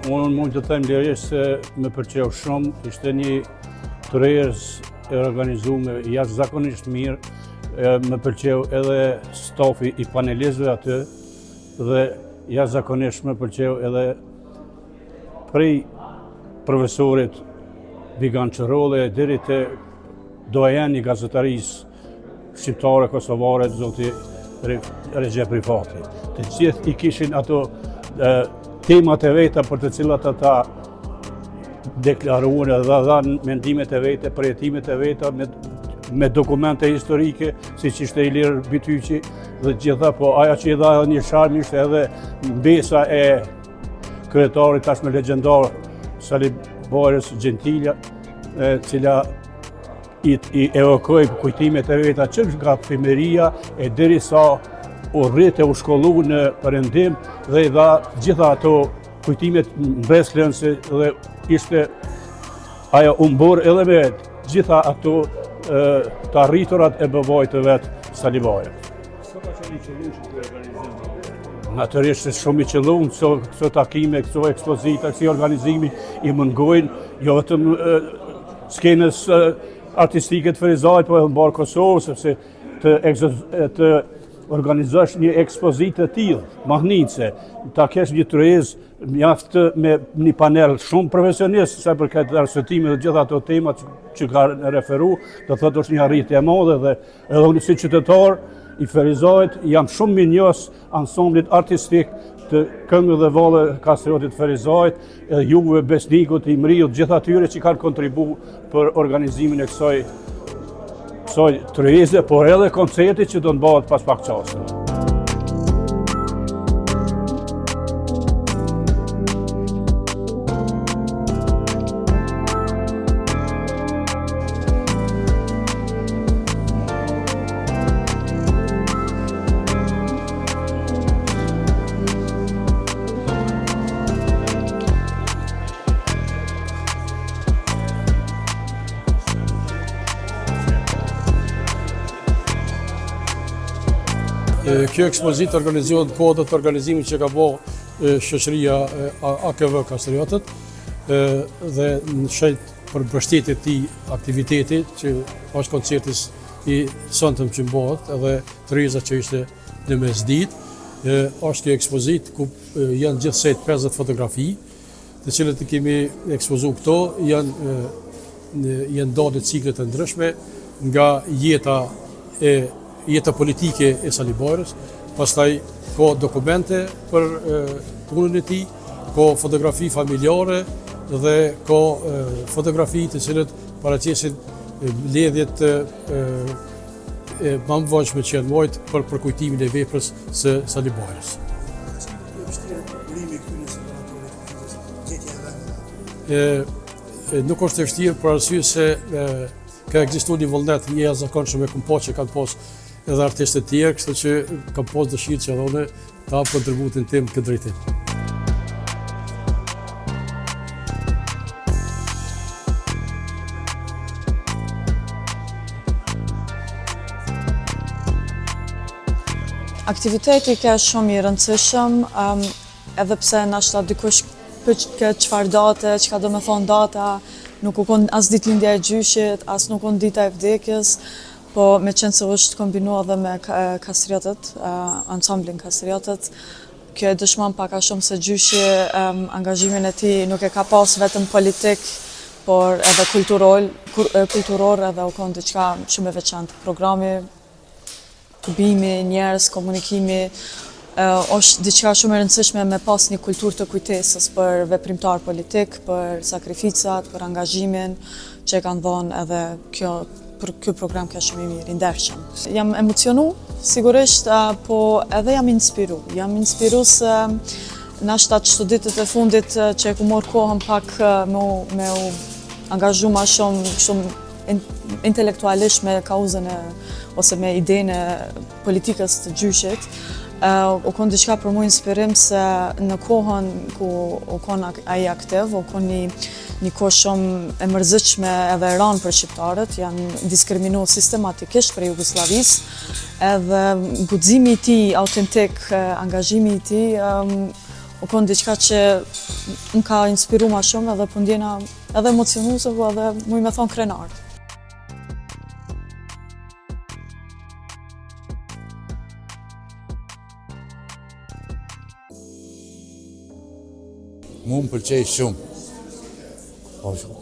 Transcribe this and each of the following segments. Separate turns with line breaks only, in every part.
Unë mund të them lirisht se më pëlqeu shumë, ishte një tërheqës e organizuar jashtëzakonisht mirë, më pëlqeu edhe stafi i panelistëve aty dhe jashtëzakonisht më pëlqeu edhe prej profesorit Vigan Çorolli deri te doajeni i gazetarisë shqiptare kosovare, zoti Recep Rifati. Të gjithë i kishin ato temat e veta për të cilat ata deklaruan dhe dhanë mendimet e veta, përjetimet e veta me dokumente historike, siç ishte Ilir Bityqi dhe gjitha, po ajo që i dha edhe një sharm ishte edhe mbesa e kryetarit tashmë legjendar Salibojës Gjentilja, e cila i evokoi kujtimet e veta që nga fëmijëria e derisa u rrit e u shkollu në perëndim dhe i dha gjitha ato kujtimet mbreslënse dhe ishte ajo umbor edhe me gjitha ato të arriturat e babait të vet Salibaja.
Sa ka qenë i qëlluar që të organizojmë?
Natyrisht shumë i qëlluar, këto takime, këto ekspozita, kësi organizimi i mungojnë jo vetëm skenës artistike të Ferizajt, po edhe në barë Kosovë, sepse të organizosh një ekspozitë të tillë, mahnitse, ta kesh një tërheqës mjaft me një panel shumë profesionist, sa për këtë arsëtime dhe gjitha ato tema që ka referu, do thotë është një arritje e madhe dhe edhe unë si qytetar i Ferizajt jam shumë minjos ansamblit artistik të këngë dhe valle Kastriotit Ferizajt, edhe juve besnikut, i mriut, gjitha atyre që kanë kontribu për organizimin e kësaj tërheqëse, por edhe koncerti që do të bëhet pas pak çaste.
Kjo ekspozitë organizohet në kohë të organizimit që ka bërë shoqëria AKV Kastriotit dhe në shenjë për mbështetjen e këtij aktiviteti që është koncerti i sonte që bëhet edhe tërheqësa që ishte në mesditë. Është kjo ekspozitë ku janë gjithsej 50 fotografi, të cilët i kemi ekspozuar këto, janë dalë cikle të ndryshme nga jeta politike e Salibojës, pastaj ka dokumente për punën e tij, ka fotografi familjare dhe ka fotografi të cilët paraqesin lidhjet bambëvojshme që janë mojt për kujtimin e veprës së Salibojës. Nuk është e vështirë për arsye se ka ekzistuar një vullnet i jashtëzakonshëm e kumpo që kanë pas edhe artistë të tjerë, kështu që kam pas dëshirë që edhe unë ta hap kontributin tim këtë drejtim.
Aktiviteti ka shumë i rëndësishëm, edhe pse nashta dikush pyet çfarë date, çka do të thonë data, nuk u kon as ditëlindja e gjyshit, as nuk u kon dita e vdekjes. Po me qenë se është kombinuar edhe me Kastriotit, ansamblin Kastriotit, kjo e dëshmon pak a shumë se gjyshi angazhimin e tij nuk e ka pas vetëm politik, por edhe kulturor edhe u kon diçka shumë e veçantë. Programi, kubimi, njerëz, komunikimi, është diçka shumë e rëndësishme me pas një kulturë të kujtesës për veprimtar politik, për sakrificat, për angazhimin që e kanë dhënë edhe për ky program ka shumë i mirë, i ndershëm. Jam emocionu, sigurisht, po edhe jam inspiru. Jam inspiru se nashta çdo ditët e fundit që e ku morë kohën pak me u angazhu ma shumë intelektualisht me kauzën ose me idenë e politikës të gjyshit, u kon diçka për mu inspirim se në kohën ku u kon ai aktiv, u kon një kohë shumë e mërzitshme edhe e rënë për shqiptarët, janë diskriminuar sistematikisht për Jugosllavisë, edhe guximi i tij autentik, angazhimi i tij u konë diçka që më ka inspiru ma shumë edhe po ndjena edhe emocionuse, po edhe muj me thonë krenar.
Mu më pëlqej shumë.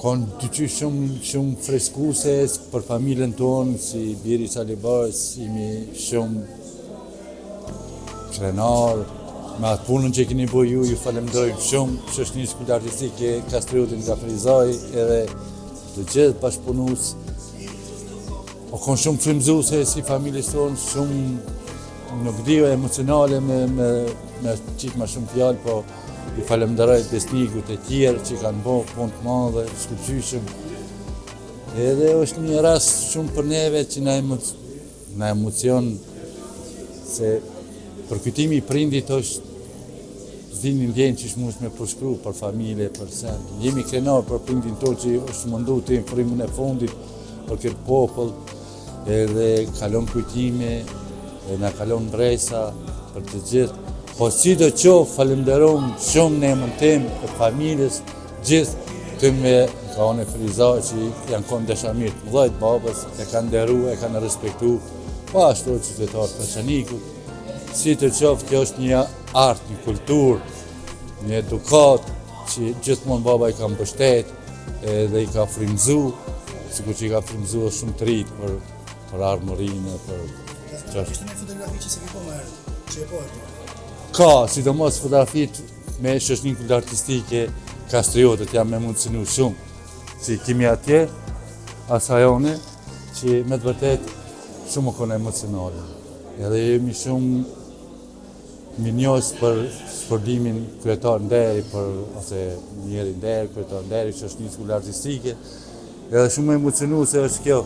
Kanë dyqy shumë freskuse për familjen tonë, si biri Salibas, jemi shumë krenar, me atë punën që keni bëju, ju falemderojmë shumë, shoqënisë kulturore artistike Kastriotit nga Frizaj, edhe të gjithë bashkëpunus. Kanë shumë frymëzuese si familjes tonë, shumë nuk dijo emocionale me qik ma shumë fjalë, po ju falemderoj besnikut e tjerë që kanë bërë punë të madhe, shkëlqyshëm. Edhe është një rast shumë për neve që na emocion se përkujtimi i prindit është zini ndjenjë që shmush me përshkru për familje, për sen. Jemi krenar për prindin tonë që është mundu të në frimën e fundit për këtë popull, edhe kalon kujtime, edhe na kalon bresa për të gjithë. Po si do qoftë, falenderojmë shumë në emrin tim e familjes, gjithë të me ka unë Frizaj që janë konë dashamirë të mëdhej të babës, e kanë nderu, e kanë respektu, po ashtu qytetarët Peshqanikut. Si të qoftë, kjo është një art, një kulturë, një edukat që gjithmonë baba i ka mbështet dhe i ka frymëzu, sikur që i ka frymëzu shumë të rritë për armërinë, për qashtë.
Ishte një fotografi që se ke po më herët, që e po e po?
Ka, sidomos fotografit me shoqëninë kulturore artistike Kastriotit jam me mundësinu shumë, si kimi atje, asajone, që me të vërtet shumë konë emocionale. Edhe jemi shumë minjos për shpërblimin kryetar nderi, ose njeri nderi, kryetar nderi, shoqënisë kulturore artistike, edhe shumë emocionu se është kjo.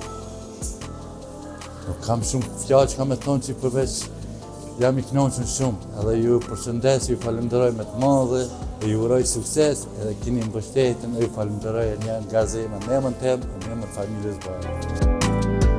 Kam shumë fjalë që kam me thonë që përveç jam i kënaqur shumë, edhe ju përshëndes, ju falenderoj me të madhe, dhe ju uroj sukses, edhe keni mbështetjen, ju falenderoj nga zemra, në emrin tim, në emrin familjes Bajrami.